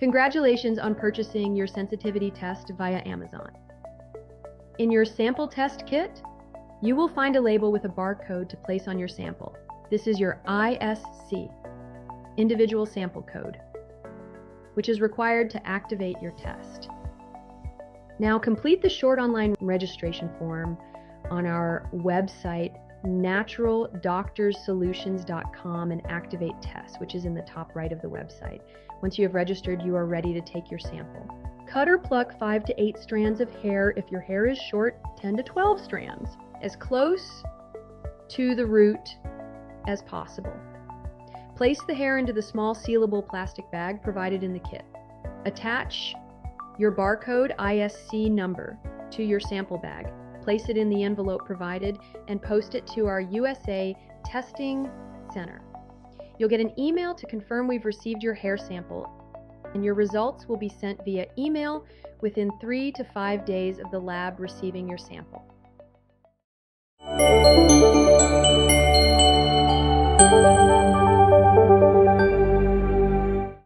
Congratulations on purchasing your sensitivity test via Amazon. In your sample test kit, you will find a label with a barcode to place on your sample. This is your ISC, individual sample code, which is required to activate your test. Now complete the short online registration form on our website, naturaldoctorsolutions.com, and activate test, which is in the top right of the website. Once you have registered, you are ready to take your sample. Cut or pluck 5 to 8 strands of hair. If your hair is short, 10 to 12 strands, as close to the root as possible. Place the hair into the small sealable plastic bag provided in the kit. Attach your barcode ISC number to your sample bag. Place it in the envelope provided and post it to our USA Testing Center. You'll get an email to confirm we've received your hair sample, and your results will be sent via email within 3 to 5 days of the lab receiving your sample.